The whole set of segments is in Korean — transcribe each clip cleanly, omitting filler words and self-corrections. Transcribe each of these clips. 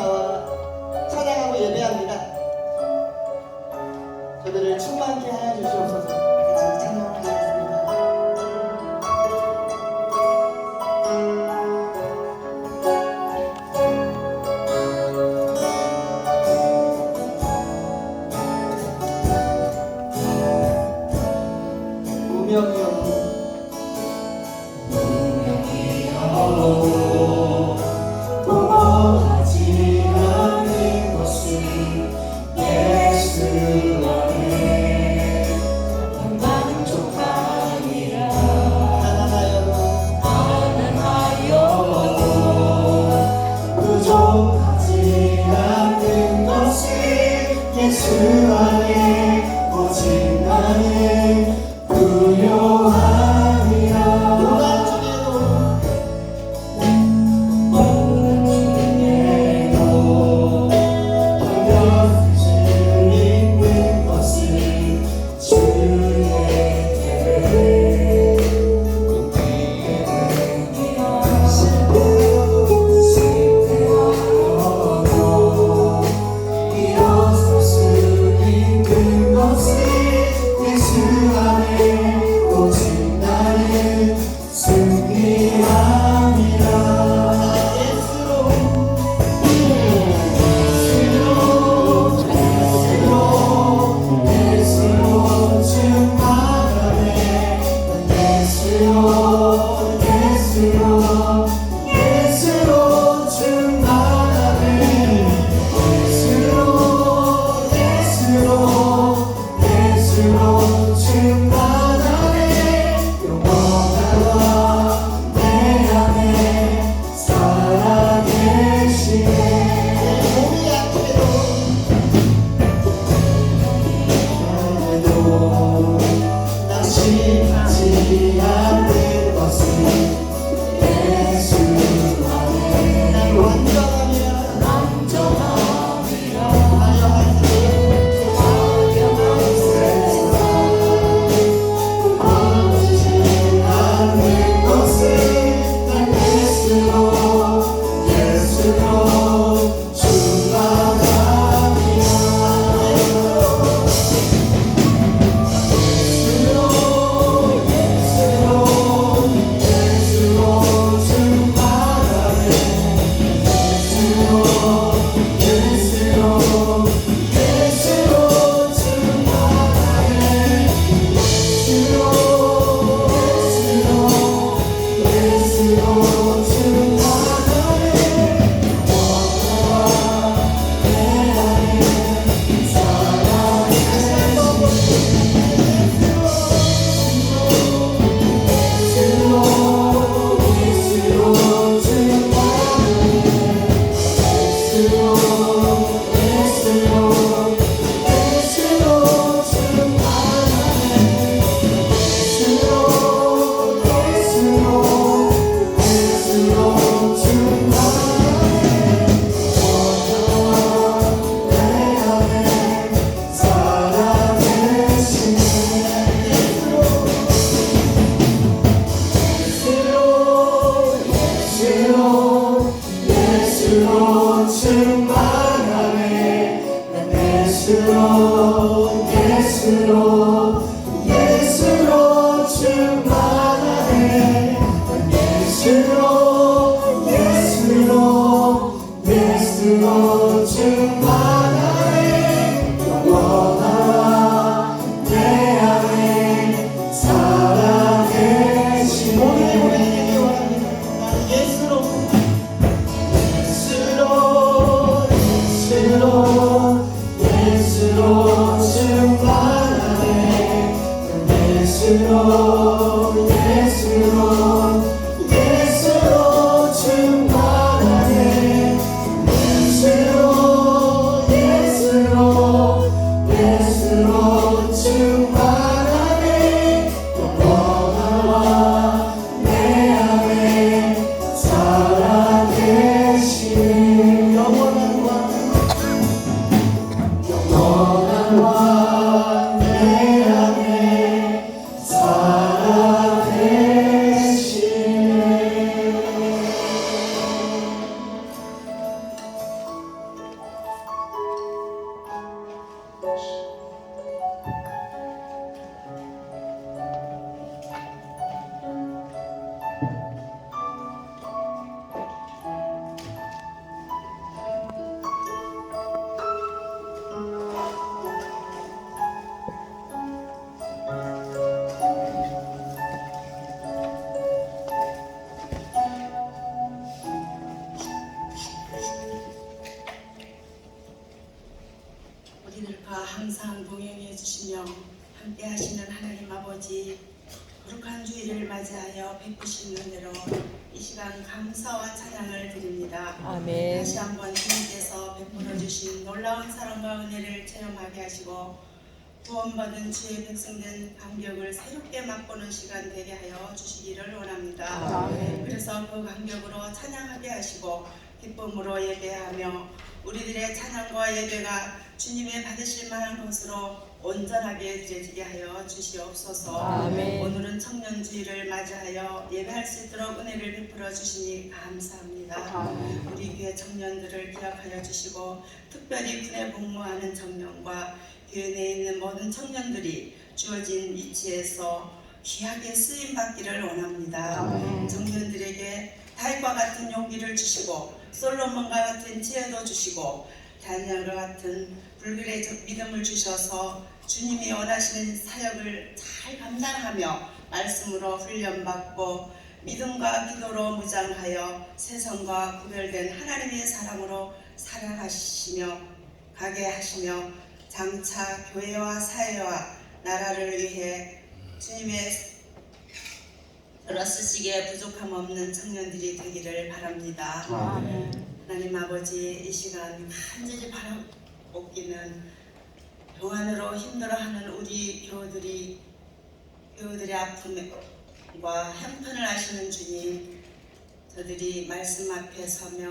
나와 찬양하고 예배합니다. 저들을 충만케 하여 주시옵소서. 같이 찬양을 하겠습니다. 우명이여 보호하지 않는 것은 예수 안에 만족하니라. 가난하여도 부족하지 않는 것은 예수 안에 오직 나는 부요하니라. 예수로 충만하네. 예수로 우리들과 항상 동행해 주시며 함께 하시는 하나님 아버지, 거룩한 주일을 맞이하여 베푸신 은혜로 이 시간 감사와 찬양을 드립니다. 아멘. 다시 한번 주님께서 베풀어 주신 놀라운 사랑과 은혜를 체험하게 하시고 구원받은 주의 백성된 감격을 새롭게 맛보는 시간 되게 하여 주시기를 원합니다. 아멘. 그래서 그 감격으로 찬양하게 하시고 기쁨으로 예배하며 우리들의 찬양과 예배가 주님의 받으실 만한 것으로 온전하게 드려지게 하여 주시옵소서. 아멘. 오늘은 청년주일을 맞이하여 예배할 수 있도록 은혜를 베풀어 주시니 감사합니다. 우리 교회 청년들을 기억하여 주시고 특별히 군에 복무하는 청년과 교회 내에 있는 모든 청년들이 주어진 위치에서 귀하게 쓰임받기를 원합니다. 청년들에게 다윗과 같은 용기를 주시고 솔로몬과 같은 지혜도 주시고 다니엘과 같은 불길의 믿음을 주셔서 주님이 원하시는 사역을 잘 감당하며 말씀으로 훈련받고 믿음과 기도로 무장하여 세상과 구별된 하나님의 사람으로 살아가시며 가게 하시며 장차 교회와 사회와 나라를 위해 주님의 쓰시기에 부족함 없는 청년들이 되기를 바랍니다. 하나님 아버지, 이 시간 간절히 바라옵기는 교환으로 힘들어하는 우리 교우들의 아픔과 형편을 아시는 주님, 저들이 말씀 앞에 서며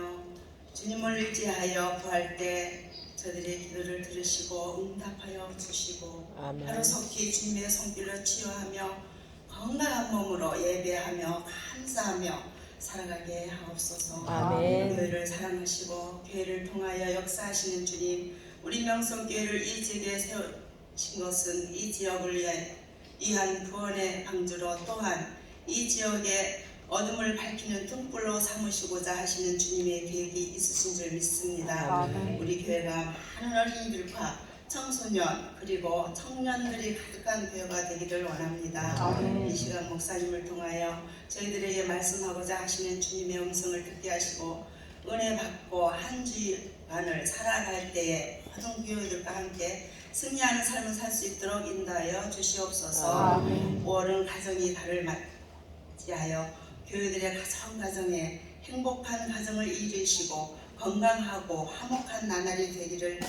주님을 의지하여 구할 때 저들의 기도를 들으시고 응답하여 주시고 아멘. 하루속히 주님의 손길로 치유하며 건강한 몸으로 예배하며 감사하며 살아가게 하옵소서. 아멘. 교회를 사랑하시고 교회를 통하여 역사하시는 주님, 우리 명성교회를 이 지역에 세우신 것은 이 지역을 위한 구원의 방주로 또한 이 지역의 어둠을 밝히는 등불로 삼으시고자 하시는 주님의 계획이 있으신 줄 믿습니다. 우리 교회가 많은 어린이들과 청소년 그리고 청년들이 가득한 교회가 되기를 원합니다. 이 시간 목사님을 통하여 저희들에게 말씀하고자 하시는 주님의 음성을 듣게 하시고 은혜 받고 한 주간을 살아갈 때에 모든 교회들과 함께 승리하는 삶을 살 수 있도록 인도하여 주시옵소서. 5월은 가정이 달을 맞이하여 교회들의 가정에 행복한 가정을 이루시고 건강하고 화목한 나날이 되기를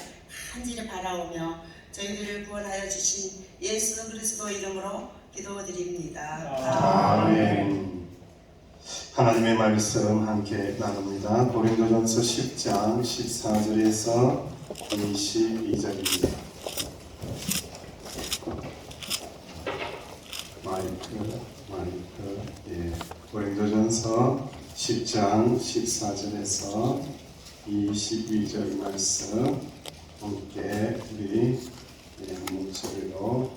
간절히 바라오며 저희들을 구원하여 주신 예수 그리스도 이름으로 기도드립니다. 아멘. 하나님의 말씀 함께 나눕니다. 고린도전서 10장 14절에서 22절입니다. 마이크. 예. 고린도전서 10장 14절에서 22절 말씀 함께 우리 목소리로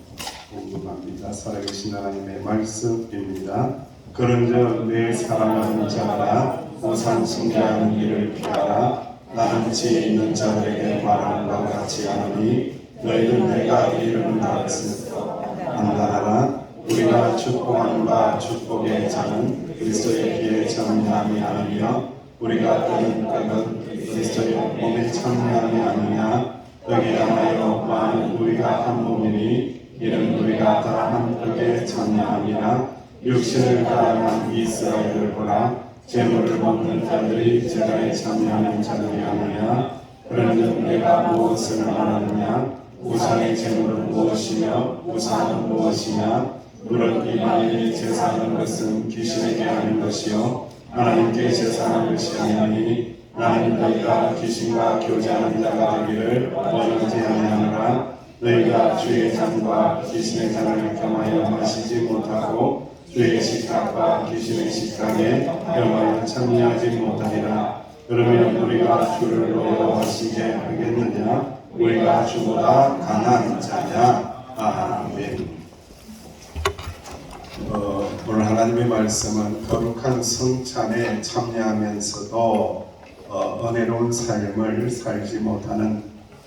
공부합니다. 살아계신 하나님의 말씀입니다. 그런즉 내 사랑하는 자들아 우상 숭배하는 일을 피하라. 나는 지혜 있는 자들에게 말하는 것 같지 않으니 너희는 내가 이르는 것을 판단하라. 우리가 축복하는 바 축복의 자는 그리스도의 피에 참여함이 아니며 우리가 뜨는 떡은 그리스도의 몸에 참여함이 아니냐. 떡에 하여 만일 우리가 한 몸이니 이는 우리가 다 한 떡에 참여함이라. 육신을 가랑한 이스라엘을 보라. 재물을 먹는 자들이 제사에 참여하는 자들이 아니냐. 그런즉 내가 무엇을 말하느냐. 우상의 재물은 무엇이며 우상은 무엇이냐. 물론 이방인이 제사하는 것은 귀신에게 하는 것이요 하나님께 제사하는 것이 아니니 나는 너희가 귀신과 교제하는 자가 되기를 원하지 아니하노라. 너희가 주의 잔과 귀신의 잔을 겸하여 마시지 못하고 주의 식탁과 귀신의 식탁에 겸하여 참여하지 못하리라. 그러면 우리가 주를 노여워하시게 하겠느냐. 우리가 주보다 강한 자냐. 아멘. 오늘 하나님의 말씀은 거룩한 성찬에 참여하면서도 은혜로운 삶을 살지 못하는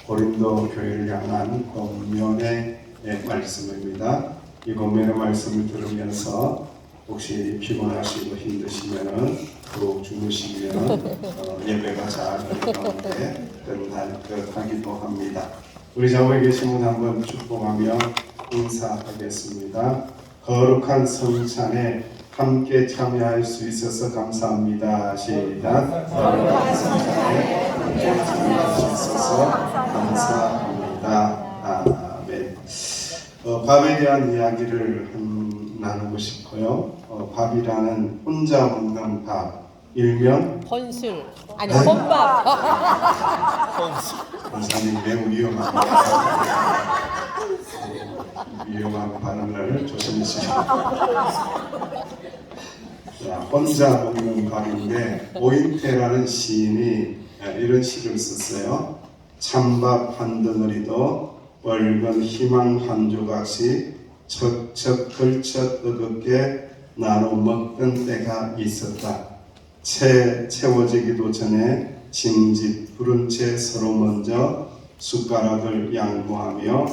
고린도 교회를 향한 권면의 말씀입니다. 이 권면의 말씀을 들으면서 혹시 피곤하시고 힘드시면은 푹 주무시면 예배가 잘 될 가운데 들어갈 것 하기도 합니다. 우리 좌우에 계신 분 한번 축복하며 인사하겠습니다. 거룩한 성찬에 함께 참여할 수 있어서 감사합니다. 시작. 거룩한 성찬에 함께 참여할 수 있어서 감사합니다. 아멘. 밥에 대한 이야기를 나누고 싶고요. 밥이라는 혼자 먹는 밥, 일명 혼술 아니 네? 혼밥. 권사님 매우 위험한 발언을 조심하시고 혼자 먹는 밥인데 오인태라는 시인이 이런 시를 썼어요. 찬밥 한 덩어리도 붉은 희망 한 조각씩 척척 걸쳐 뜨겁게 나눠 먹던 때가 있었다. 채워지기도 전에 짐짓 부른 채 서로 먼저 숟가락을 양보하며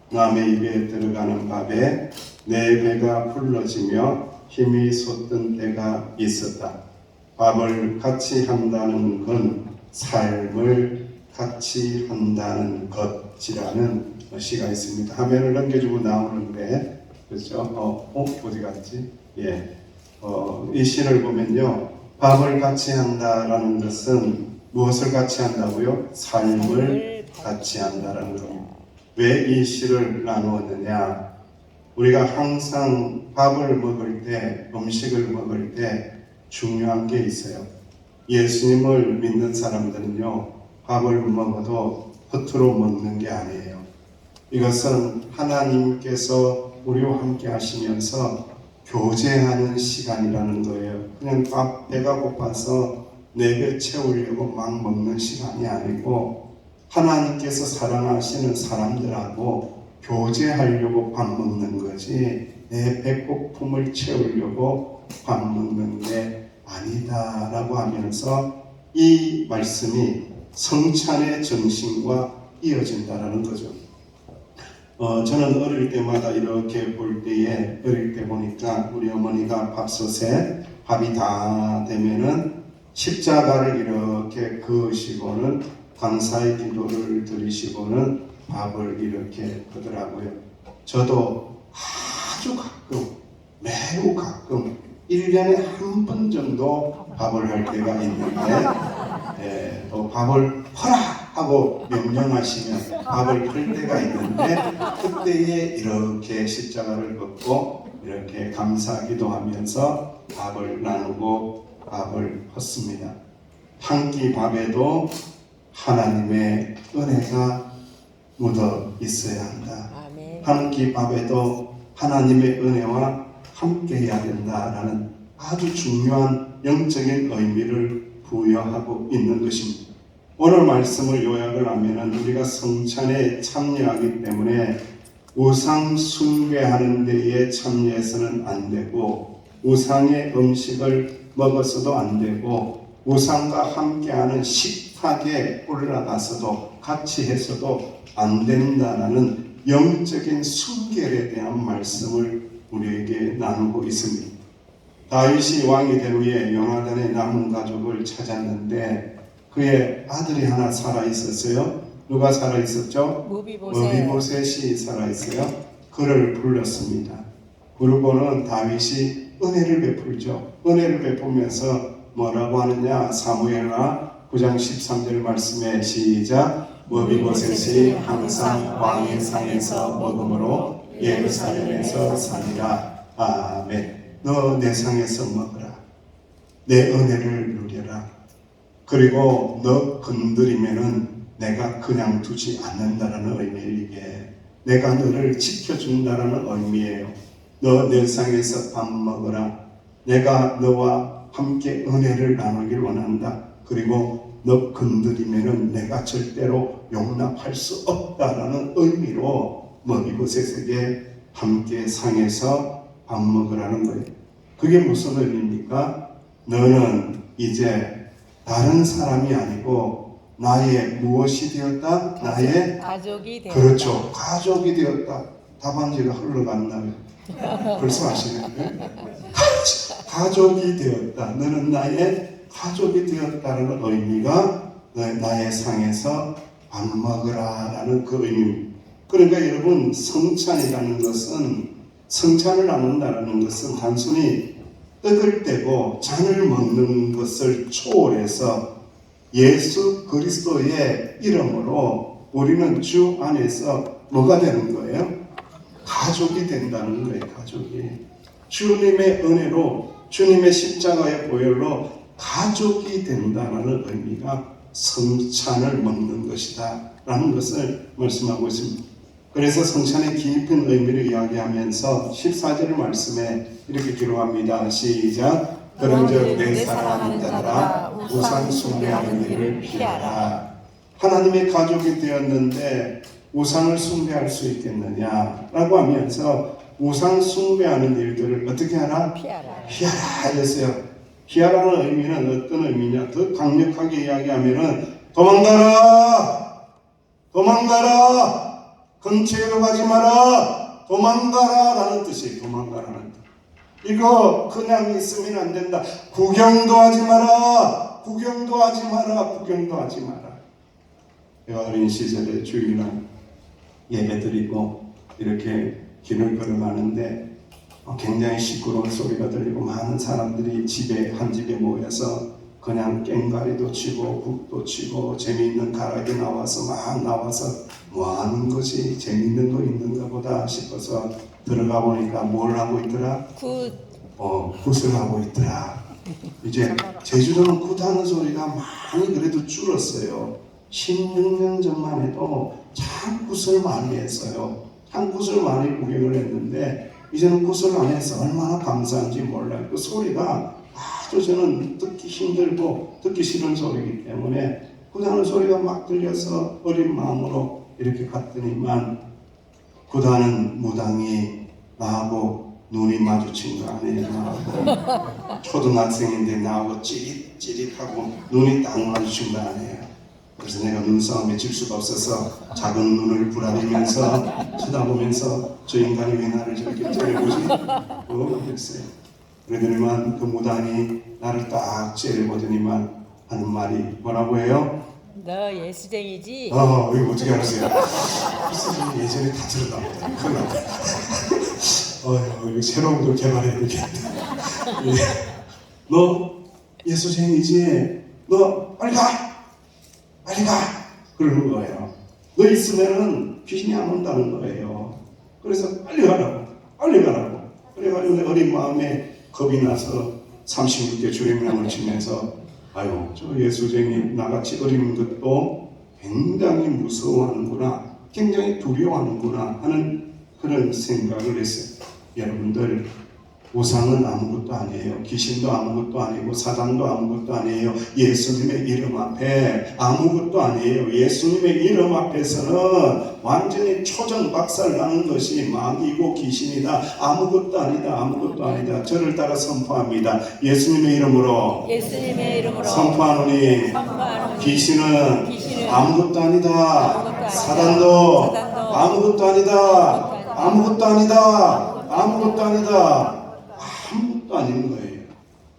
남의 입에 들어가는 밥에 내 배가 불러지며 힘이 솟던 때가 있었다. 밥을 같이 한다는 건 삶을 같이 한다는 것이라는 시가 있습니다. 화면을 넘겨주고 나오는데 그렇죠? 어디 갔지? 예. 이 시를 보면요. 밥을 같이 한다라는 것은 무엇을 같이 한다고요? 삶을 같이 한다라는 겁니다. 왜 이 시를 나누었느냐? 우리가 항상 밥을 먹을 때, 음식을 먹을 때 중요한 게 있어요. 예수님을 믿는 사람들은요, 밥을 먹어도 허투루 먹는 게 아니에요. 이것은 하나님께서 우리와 함께 하시면서 교제하는 시간이라는 거예요. 그냥 배가 고파서 내 배 채우려고 막 먹는 시간이 아니고 하나님께서 사랑하시는 사람들하고 교제하려고 밥 먹는 거지 내 배고픔을 채우려고 밥 먹는 게 아니다라고 하면서 이 말씀이 성찬의 정신과 이어진다라는 거죠. 저는 어릴 때마다 이렇게 볼 때에 어릴 때 보니까 우리 어머니가 밥솥에 밥이 다 되면은 십자가를 이렇게 그으시고는 감사의 기도를 드리시고는 밥을 이렇게 하더라고요. 저도 아주 가끔, 매우 가끔 1년에 한 번 정도 밥을 할 때가 있는데 또 밥을 허라 하고 명령하시면 밥을 할 때가 있는데 그때에 이렇게 십자가를 걷고 이렇게 감사 기도하면서 밥을 나누고 밥을 헛습니다. 한 끼 밥에도 하나님의 은혜가 묻어 있어야 한다. 한 끼 밥에도 하나님의 은혜와 함께 해야 된다라는 아주 중요한 영적인 의미를 부여하고 있는 것입니다. 오늘 말씀을 요약을 하면 우리가 성찬에 참여하기 때문에 우상 숭배하는 데에 참여해서는 안 되고 우상의 음식을 먹어서도 안 되고 우상과 함께하는 식탁에 올라가서도 같이 해서도 안 된다는 영적인 순결에 대한 말씀을 우리에게 나누고 있습니다. 다윗이 왕이 된 후에 요나단의 남은 가족을 찾았는데 그의 아들이 하나 살아 있었어요. 누가 살아 있었죠? 무비보셋이 살아 있어요. 그를 불렀습니다. 부르고는 다윗이 은혜를 베풀죠. 은혜를 베풀면서 뭐라고 하느냐? 사무엘하 9장 13절 말씀에 시작. 무비보셋이 항상 왕의 상에서 먹음으로 예루살렘에서 사니라. 아멘. 너 내 상에서 먹으라. 내 은혜를 누려라. 그리고 너 건드리면은 내가 그냥 두지 않는다라는 의미이기에 내가 너를 지켜준다라는 의미예요. 너 내 상에서 밥 먹어라. 내가 너와 함께 은혜를 나누길 원한다. 그리고 너 건드리면은 내가 절대로 용납할 수 없다라는 의미로 무비보셋에게 함께 상에서 밥 먹으라는 거예요. 그게 무슨 의미입니까? 너는 이제 다른 사람이 아니고 나의 무엇이 되었다? 나의 가족이 되었다. 그렇죠. 가족이 되었다. 답안지가 흘러갔나요? 벌써 아시는데? 가족이 되었다. 너는 나의 가족이 되었다는 의미가 나의 상에서 밥 먹으라라는 그 의미. 그러니까 여러분, 성찬이라는 것은, 성찬을 나눈다라는 것은 단순히 떡을 떼고 잔을 먹는 것을 초월해서 예수 그리스도의 이름으로 우리는 주 안에서 뭐가 되는 거예요? 가족이 된다는 거예요. 가족이. 주님의 은혜로, 주님의 십자가의 보혈로 가족이 된다는 의미가 성찬을 먹는 것이다 라는 것을 말씀하고 있습니다. 그래서 성찬의 깊은 의미를 이야기하면서 14절 말씀에 이렇게 기록합니다. 시작. 그런즉 내 사랑하는 자들아 우상 숭배하는 일을 피하라. 하나님의 가족이 되었는데 우상을 숭배할 수 있겠느냐라고 하면서 우상 숭배하는 일들을 어떻게 하라? 피하라 이랬어요. 피하라는 의미는 어떤 의미냐? 더 강력하게 이야기하면은 도망가라! 도망가라! 근처에도 가지 마라! 도망가라! 라는 뜻이에요. 도망가라는 뜻. 이거 그냥 있으면 안 된다. 구경도 하지 마라! 구경도 하지 마라! 구경도 하지 마라. 제가 어린 시절에 주일날 예배드리고 이렇게 길을 걸어가는데 굉장히 시끄러운 소리가 들리고 많은 사람들이 한 집에 모여서 그냥 깽가리도 치고 북도 치고 재미있는 가락이 나와서 막 나와서 뭐 하는 것이 재미있는 거 있는가 보다 싶어서 들어가 보니까 뭘 하고 있더라? 굿을 하고 있더라. 이제 제주도는 굿하는 소리가 많이 그래도 줄었어요. 16년 전만 해도 참 굿을 많이 했어요. 참 굿을 많이 구경을 했는데 이제는 굿을 안 해서 얼마나 감사한지 몰라요. 그 소리가 아주 저는 듣기 힘들고 듣기 싫은 소리이기 때문에 굿하는 소리가 막 들려서 어린 마음으로 이렇게 갔더니만 굿하는 무당이 나하고 눈이 마주친 거 아니에요. 나하고 초등학생인데 나하고 찌릿찌릿하고 눈이 딱 마주친 거 아니에요. 그래서 내가 눈싸움에 질 수가 없어서 작은 눈을 부라리면서 쳐다보면서 저 인간이 왜 나를 저렇게 째려보지? 그랬어요. 그러더니만 그 무당이 나를 딱 째려보더니만 하는 말이 뭐라고 해요? 너 예수쟁이지? 이거 어떻게 알았어요? 글쎄 예전에 다 들었나 보다. 큰일 났다. 이거 새로운 걸 개발해야 되겠다. 너 예수쟁이지? 너 빨리 가! 빨리 가! 그러는 거예요. 너 있으면은 귀신이 안 온다는 거예요. 그래서 빨리 가라고. 빨리 가라고. 그래가지고 내 어린 마음에 겁이 나서 36개 주님명을 치면서 아유 저 예수쟁이 나같이 어린 것도 굉장히 무서워하는구나. 굉장히 두려워하는구나 하는 그런 생각을 했어요. 여러분들 우상은 아무것도 아니에요. 귀신도 아무것도 아니고 사단도 아무것도 아니에요. 예수님의 이름 앞에 아무것도 아니에요. 예수님의 이름 앞에서는 완전히 초정박살 나는 것이 마귀고 귀신이다. 아무것도 아니다. 아무것도 아니다. 저를 따라 선포합니다. 예수님의 이름으로 선포하노니 귀신은 아무것도 아니다. 사단도 아무것도 아니다. 아무것도 아니다. 아무것도 아니다. 아무것도 아닌 거예요.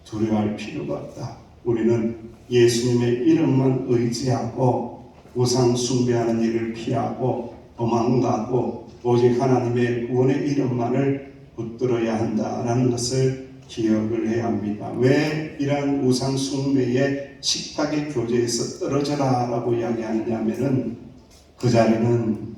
두려워할 필요가 없다. 우리는 예수님의 이름만 의지하고 우상 숭배하는 일을 피하고 도망가고 오직 하나님의 구원의 이름만을 붙들어야 한다라는 것을 기억을 해야 합니다. 왜 이러한 우상 숭배의 식탁의 교제에서 떨어져라 라고 이야기하느냐 하면은 그 자리는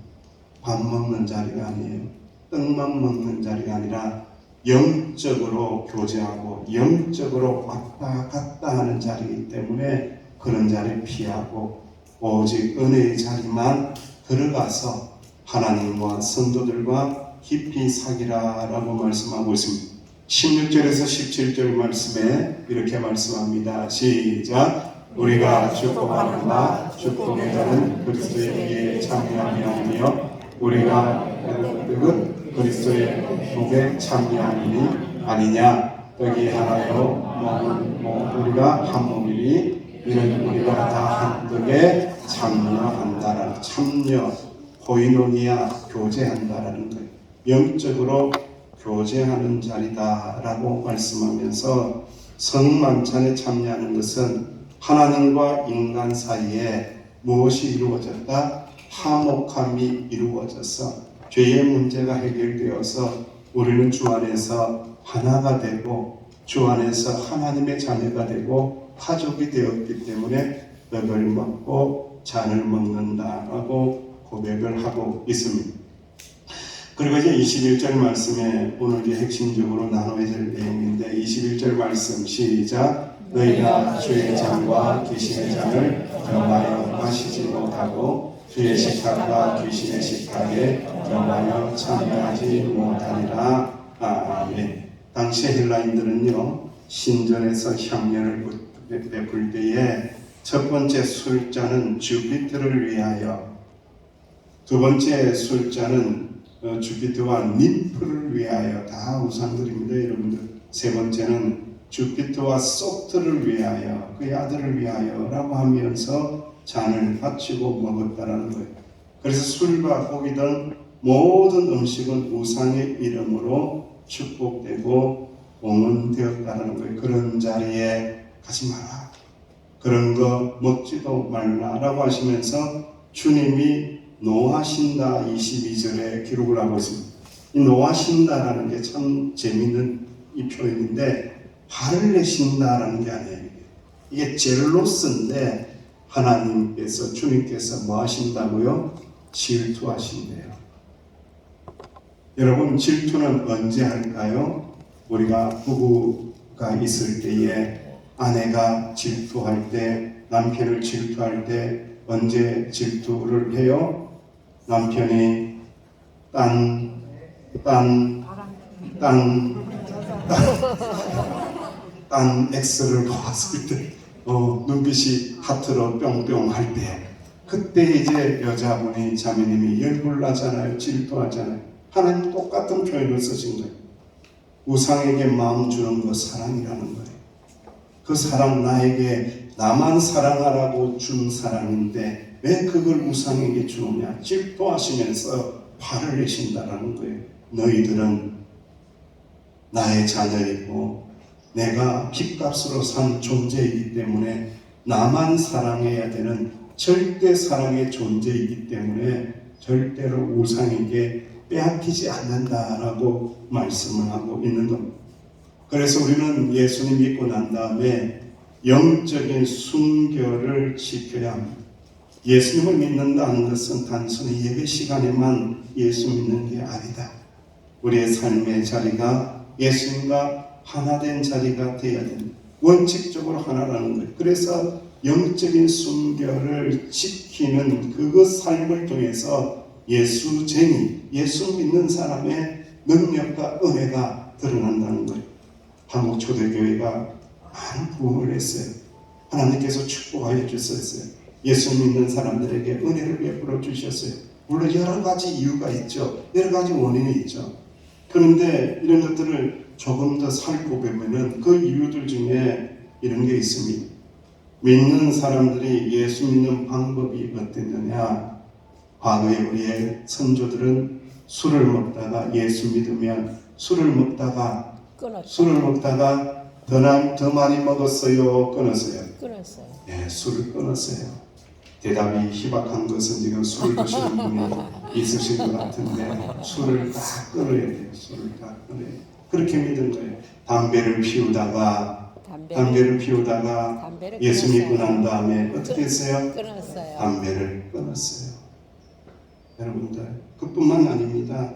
밥 먹는 자리가 아니에요. 떡만 먹는 자리가 아니라 영적으로 교제하고 영적으로 왔다 갔다 하는 자리이기 때문에 그런 자리 피하고 오직 은혜의 자리만 들어가서 하나님과 성도들과 깊이 사귀라라고 말씀하고 있습니다. 16절에서 17절 말씀에 이렇게 말씀합니다. 시작. 우리가 축복하는 바 축복의 자는 그리스도의 피에 참여하며 우리가 뜻은 그리스도의 복에 참여함이 아니냐. 떡이 하나요 우리가 한 몸이니 이는 우리가 다 한 떡에 참여한다라는 참여 코이노니아 교제한다라는 거예요. 영적으로 교제하는 자리다라고 말씀하면서 성만찬에 참여하는 것은 하나님과 인간 사이에 무엇이 이루어졌다? 화목함이 이루어져서 죄의 문제가 해결되어서 우리는 주 안에서 하나가 되고 주 안에서 하나님의 자녀가 되고 가족이 되었기 때문에 떡을 먹고 잔을 먹는다라고 고백을 하고 있습니다. 그리고 이제 21절 말씀에 오늘 이제 핵심적으로 나눠야 될 내용인데 21절 말씀 시작. 너희가 주의 잔과 귀신의 잔을 경하여 마시지 못하고 주의 식탁과 귀신의 식탁에 경하여 참여하지 못하리라. 아멘. 당시 헬라인들은요 신전에서 향연을 베풀 때에 첫 번째 술잔은 주피터를 위하여, 두 번째 술잔은 주피터와 님프를 위하여, 다 우상들입니다 여러분들. 세 번째는 주피터와 소트를 위하여, 그의 아들을 위하여라고 하면서 잔을 바치고 먹었다라는 거예요. 그래서 술과 고기 등 모든 음식은 우상의 이름으로 축복되고 봉헌되었다라는 거예요. 그런 자리에 가지 마라, 그런 거 먹지도 말라라고 하시면서 주님이 노하신다 22절에 기록을 하고 있습니다. 이 노하신다라는 게 참 재미있는 이 표현인데 화를 내신다라는 게 아니에요. 이게 젤로스인데 하나님께서, 주님께서 뭐 하신다고요? 질투하신대요. 여러분, 질투는 언제 할까요? 우리가 부부가 있을 때에 아내가 질투할 때, 남편을 질투할 때 언제 질투를 해요? 남편이 딴 X를 보았을 때, 눈빛이 하트로 뿅뿅 할 때, 그때 이제 여자분이, 자매님이 열불나잖아요. 질투하잖아요. 하나님 똑같은 표현을 쓰신 거예요. 우상에게 마음 주는 거 사랑이라는 거예요. 그 사랑, 나에게 나만 사랑하라고 준 사랑인데 왜 그걸 우상에게 주느냐? 질투하시면서 화를 내신다라는 거예요. 너희들은 나의 자녀이고 내가 핏값으로 산 존재이기 때문에 나만 사랑해야 되는 절대 사랑의 존재이기 때문에 절대로 우상에게 빼앗기지 않는다라고 말씀을 하고 있는 겁니다. 그래서 우리는 예수님 믿고 난 다음에 영적인 순결을 지켜야 합니다. 예수님을 믿는다는 것은 단순히 예배 시간에만 예수 믿는 게 아니다. 우리의 삶의 자리가 예수님과 하나된 자리가 되어야 됩니다. 원칙적으로 하나라는 거예요. 그래서 영적인 순결을 지키는 그 삶을 통해서 예수쟁이, 예수 믿는 사람의 능력과 은혜가 드러난다는 거예요. 한국 초대교회가 많은 부흥을 했어요. 하나님께서 축복하여 주셨어요. 예수 믿는 사람들에게 은혜를 베풀어 주셨어요. 물론 여러 가지 이유가 있죠. 여러 가지 원인이 있죠. 그런데 이런 것들을 조금 더 살펴보면은 그 이유들 중에 이런 게 있습니다. 믿는 사람들이 예수 믿는 방법이 어땠느냐? 과거에 우리의 선조들은 술을 먹다가, 예수 믿으면 술을 먹다가 더 많이 먹었어요? 끊었어요? 끊었어요. 예, 술을 끊었어요. 대답이 희박한 것은 지금 술을 드시는 분이 있으실 것 같은데 술을 다 끊어야 돼요. 술을 다 끊어야 돼요. 그렇게 믿은 거예요. 담배를 피우다가 예수 믿고 난 다음에 어떻게 했어요? 끊었어요. 담배를 끊었어요. 여러분들, 그뿐만 아닙니다.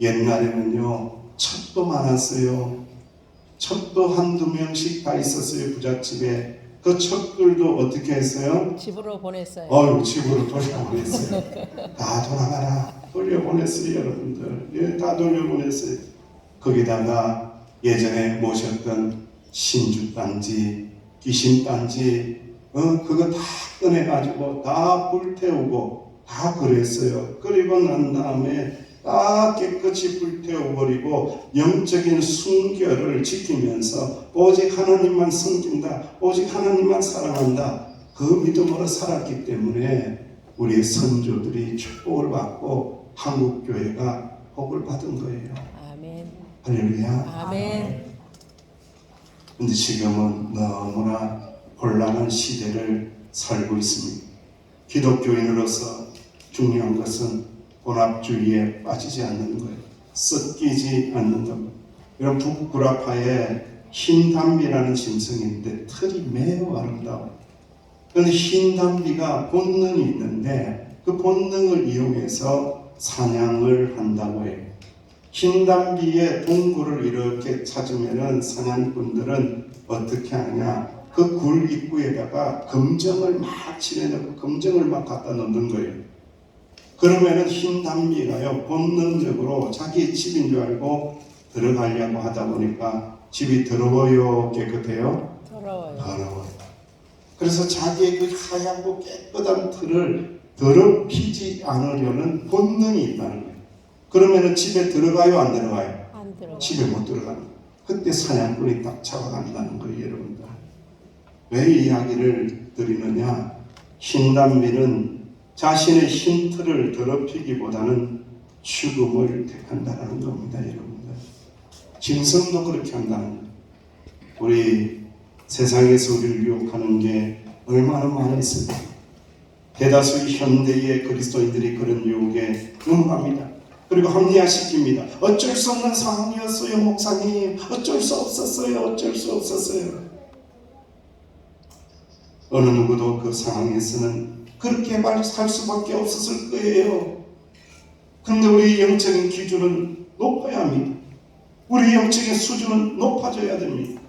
옛날에는요 첩도 많았어요. 첩도 한두 명씩 다 있었어요. 부잣집에. 그 첩들도 어떻게 했어요? 집으로 보냈어요. 집으로 돌려보냈어요. 다 돌아가라 돌려보냈어요. 여러분들, 예, 다 돌려보냈어요. 거기다가 예전에 모셨던 신주단지, 귀신단지, 그거 다 꺼내가지고 다 불태우고 다 그랬어요. 그리고 난 다음에 다 깨끗이 불태워버리고 영적인 순결을 지키면서 오직 하나님만 섬긴다, 오직 하나님만 사랑한다, 그 믿음으로 살았기 때문에 우리의 선조들이 축복을 받고 한국교회가 복을 받은 거예요. 아멘. 할렐루야. 아멘. 근데 지금은 너무나 곤란한 시대를 살고 있습니다. 기독교인으로서 중요한 것은 혼합주의에 빠지지 않는 거예요. 섞이지 않는 것. 이런 북구라파에 흰 담비라는 짐승인데 털이 매우 아름다워요. 그런데 흰 담비가 본능이 있는데 그 본능을 이용해서 사냥을 한다고 해요. 흰 담비의 동굴을 이렇게 찾으면은 사냥꾼들은 어떻게 하냐? 그 굴 입구에다가 금정을 막 칠해놓고 금정을 막 갖다 넣는 거예요. 그러면은 흰 담비가요 본능적으로 자기 집인 줄 알고 들어가려고 하다 보니까 집이 더러워요, 깨끗해요? 더러워요. 더러워요. 그래서 자기의 그 하얗고 깨끗한 털을 더럽히지 않으려는 본능이 있다는 거예요. 그러면은 집에 들어가요, 안 들어가요? 안 들어가요. 집에 못 들어가는 거예요. 그때 사냥꾼이 딱 잡아간다는 거예요, 여러분들. 왜 이 이야기를 드리느냐? 흰 담비는 자신의 흰 털을 더럽히기보다는 죽음을 택한다는 겁니다, 여러분들. 짐승도 그렇게 한다는 거예요. 우리 세상에서 우리를 유혹하는 게 얼마나 많이 있습니까? 대다수의 현대의 그리스도인들이 그런 유혹에 넘어갑니다. 그리고 합리화시킵니다. 어쩔 수 없는 상황이었어요, 목사님. 어쩔 수 없었어요. 어쩔 수 없었어요. 어느 누구도 그 상황에서는 그렇게 살 수밖에 없었을 거예요. 근데 우리 영적인 기준은 높아야 합니다. 우리 영적인 수준은 높아져야 됩니다.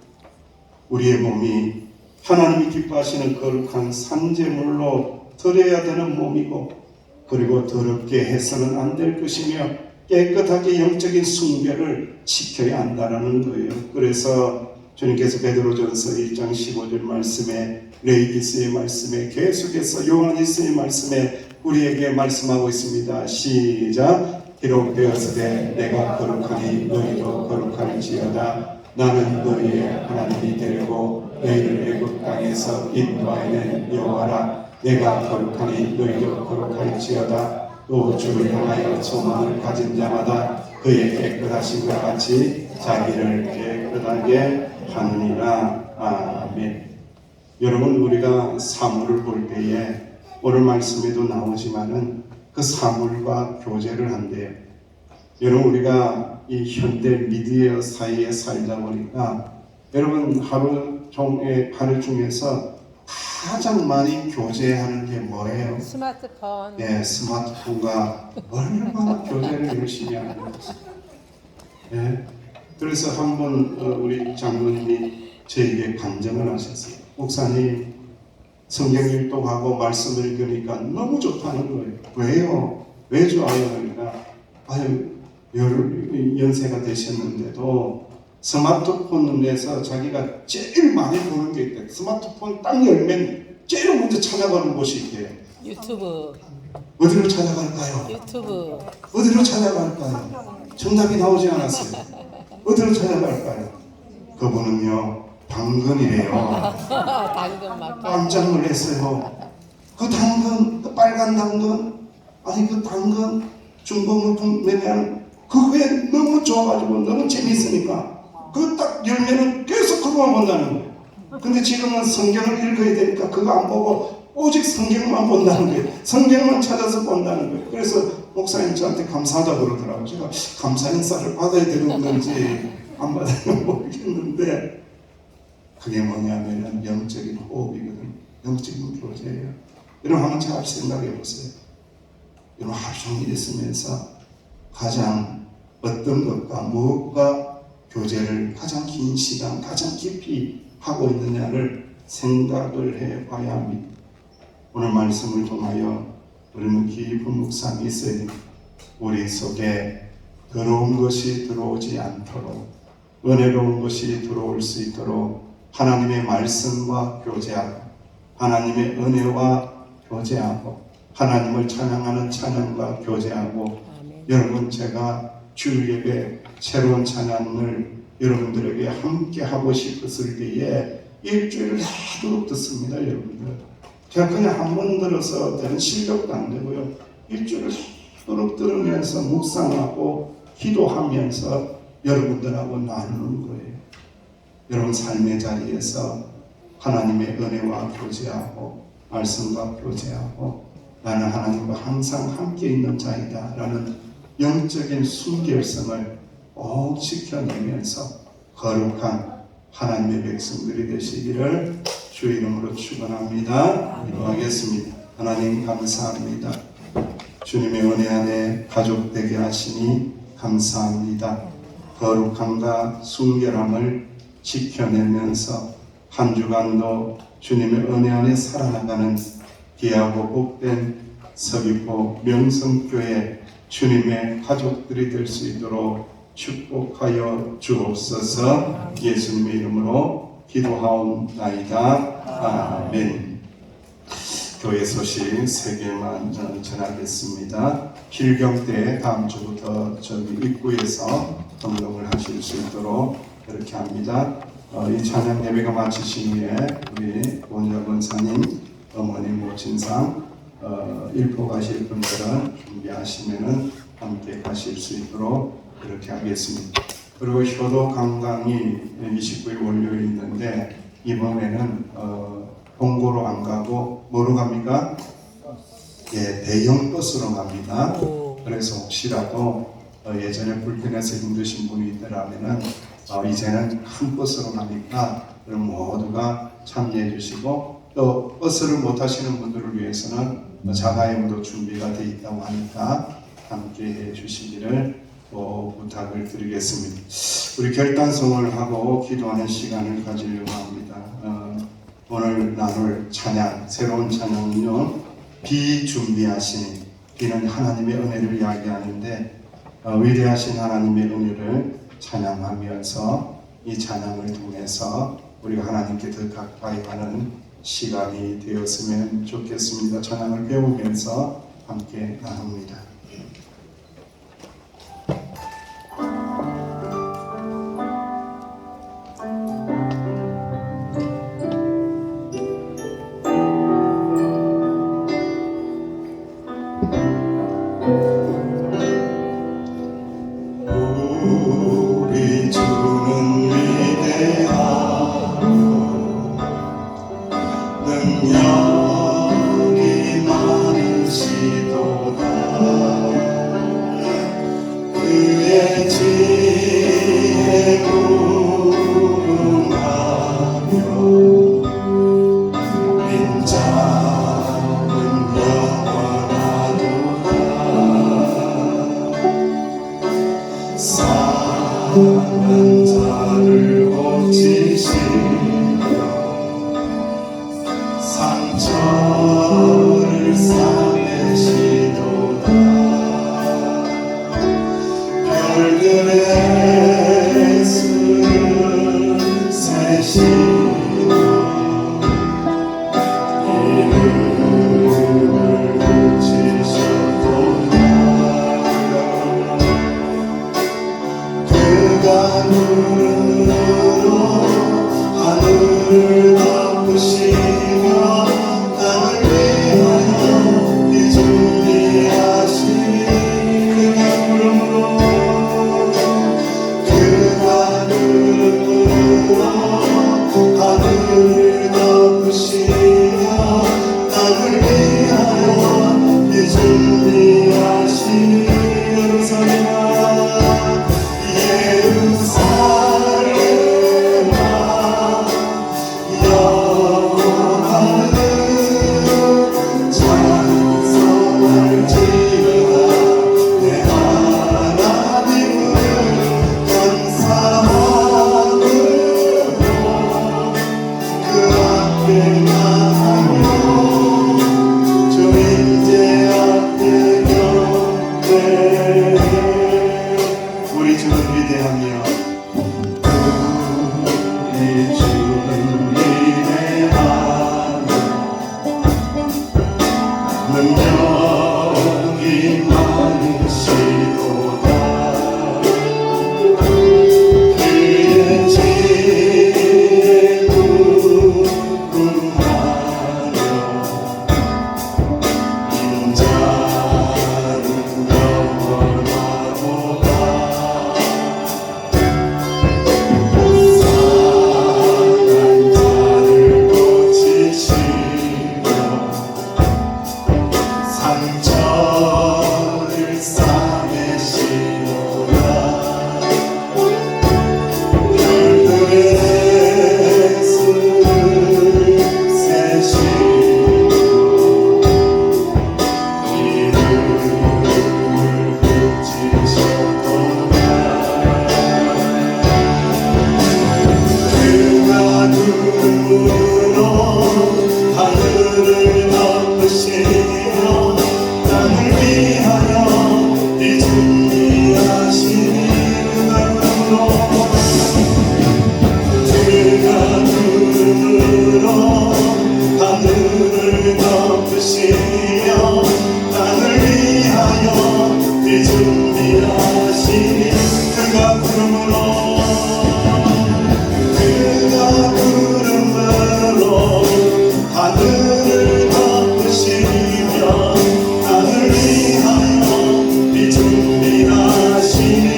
우리의 몸이 하나님이 기뻐하시는 거룩한 산재물로 드려야 되는 몸이고, 그리고 더럽게 해서는 안 될 것이며 깨끗하게 영적인 숭배를 지켜야 한다는 거예요. 그래서 주님께서 베드로전서 1장 15절 말씀에, 레위기서의 말씀에, 계속해서 요한일서의 말씀에 우리에게 말씀하고 있습니다. 시작. 기록되었으되 내가 거룩하니 너희도 거룩할지어다. 나는 너희의 하나님이 되고 너희를 애굽 땅에서 인도하여낸 여호와라. 내가 거룩하니 너희도 거룩할지어다. 또 주를 향하여 소망을 가진 자마다 그의 깨끗하심과 같이 자기를 깨끗하게 하느니라. 아멘. 여러분, 우리가 사물을 볼 때에 오늘 말씀에도 나오지만은 그 사물과 교제를 한대요. 여러분, 우리가 이 현대 미디어 사이에 살다 보니까 여러분 하루 중에서 가장 많이 교제하는 게 뭐예요? 스마트폰. 네, 스마트폰과 얼마나 교제를 열심히 하는 거죠. 네. 그래서 한번 우리 장로님이 저에게 간증을 하셨어요. 목사님, 성경 읽독하고 말씀을 읽으니까 너무 좋다는 거예요. 왜요? 왜 좋아요? 그러니까 아유, 연세가 되셨는데도 스마트폰에서 자기가 제일 많이 보는 게 있대. 스마트폰 딱 열면 제일 먼저 찾아가는 곳이 있대요. 유튜브. 어디로 찾아갈까요? 유튜브. 어디로 찾아갈까요? 정답이 나오지 않았어요. 어디로 찾아갈까요? 그분은요, 당근이래요. 당근 마켓. 깜짝 놀랐어요. 그 당근, 그 빨간 당근, 아니 그 당근 중고물품 매매하는 그게 너무 좋아가지고 너무 재밌으니까 그거 딱 열면은 계속 그거만 본다는 거예요. 근데 지금은 성경을 읽어야 되니까 그거 안 보고 오직 성경만 본다는 거예요. 성경만 찾아서 본다는 거예요. 그래서 목사님 저한테 감사하다고 그러더라고요. 제가 감사 인사를 받아야 되는 건지 안 받아야 모르겠는데, 그게 뭐냐면은 영적인 호흡이거든요. 영적인 교제예요. 여러분 한번 잘 생각해 보세요. 여러분 하루 종일 있으면서 가장 어떤 것과 무엇과 교제를 가장 긴 시간, 가장 깊이 하고 있느냐를 생각을 해 봐야 합니다. 오늘 말씀을 통하여 우리는 깊은 묵상이 있어야 됩니다. 우리 속에 더러운 것이 들어오지 않도록, 은혜로운 것이 들어올 수 있도록 하나님의 말씀과 교제하고, 하나님의 은혜와 교제하고, 하나님을 찬양하는 찬양과 교제하고. 아멘. 여러분, 제가 주일 예배 새로운 찬양을 여러분들에게 함께 하고 싶었을 때에 일주일을 내도록 듣습니다. 여러분들, 제가 그냥 한 번 들어서 되는 실력도 안 되고요. 일주일을 내도록 들으면서 묵상하고 기도하면서 여러분들하고 나누는 거예요. 여러분 삶의 자리에서 하나님의 은혜와 교제하고 말씀과 교제하고 나는 하나님과 항상 함께 있는 자이다 라는 영적인 순결성을 꼭 지켜내면서 거룩한 하나님의 백성들이 되시기를 주 이름으로 축원합니다. 기도하겠습니다. 하나님 감사합니다. 주님의 은혜 안에 가족 되게 하시니 감사합니다. 거룩함과 순결함을 지켜내면서 한 주간도 주님의 은혜 안에 살아나가는 귀하고 복된 서귀포 명성교회 주님의 가족들이 될 수 있도록 축복하여 주옵소서. 예수님의 이름으로 기도하옵나이다. 아멘. 교회 소식 3개만 전하겠습니다. 필경 때 다음 주부터 저기 입구에서 등록을 하실 수 있도록 그렇게 합니다. 이 찬양 예배가 마치신 후에 우리 원자 권사님, 어머니 모친상 일포 가실 분들은 준비하시면은 함께 가실 수 있도록 그렇게 하겠습니다. 그리고 효도 관광이 29일 월요일 있는데 이번에는 봉고로 안 가고 뭐로 갑니까? 예, 대형 버스로 갑니다. 그래서 혹시라도 예전에 불편해서 힘드신 분이 있더라면은 이제는 큰 버스로 가니까 그럼 모두가 참여해 주시고 또 버스를 못 타시는 분들을 위해서는 자가용도 준비가 되어 있다고 하니까 함께 해 주시기를 부탁을 드리겠습니다. 우리 결단성을 하고 기도하는 시간을 가지려고 합니다. 오늘 나눌 찬양, 새로운 찬양은요, 비준비하신, 비는 하나님의 은혜를 이야기하는데 위대하신 하나님의 은혜를 찬양하면서 이 찬양을 통해서 우리가 하나님께 더 가까이 가는 시간이 되었으면 좋겠습니다. 찬양을 배우면서 함께 나눕니다. 우리 주는 위대하고 능력이 많으시도다. 그의 지혜 구하며 인자는 영원하도다. 상한 자를 고치시며 상처를 싸매시도다. 별들의 수를 세시며 이름을 붙이셨도다. 그가 눈으로 하늘을 덮으시며 땅을 위하여 비 준비하신 그가 눈으로 하늘을 덮으시며 땅을 위하여 비 준비하신 예루살렘아 영원하는 찬송을 지으라. 내 하나님을 감사함으로 그 앞에 나가며 주 임재 앞에 경배하라. 준비하시니 그가 구름으로 하늘을 덮으시며 나를 위하여 이 준비하시니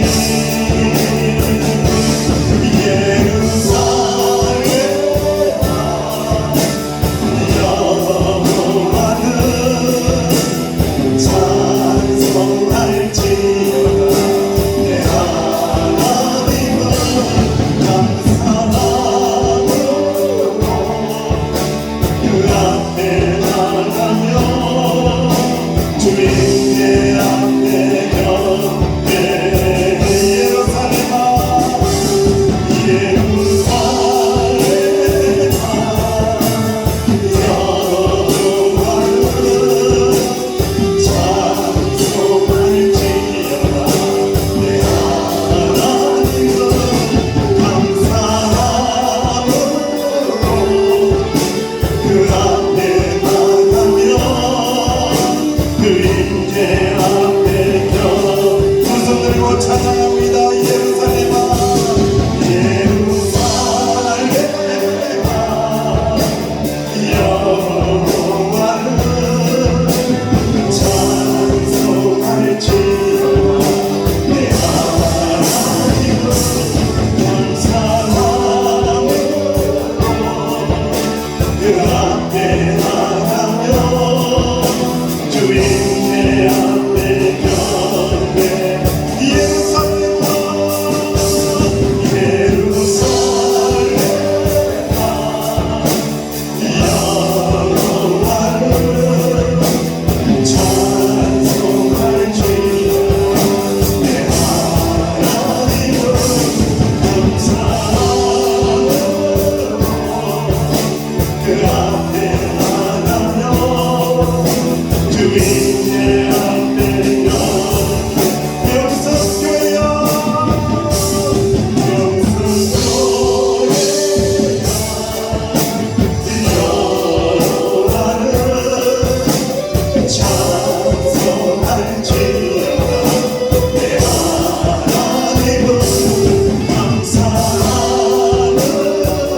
그 임재 앞에 두 손 들고 찬양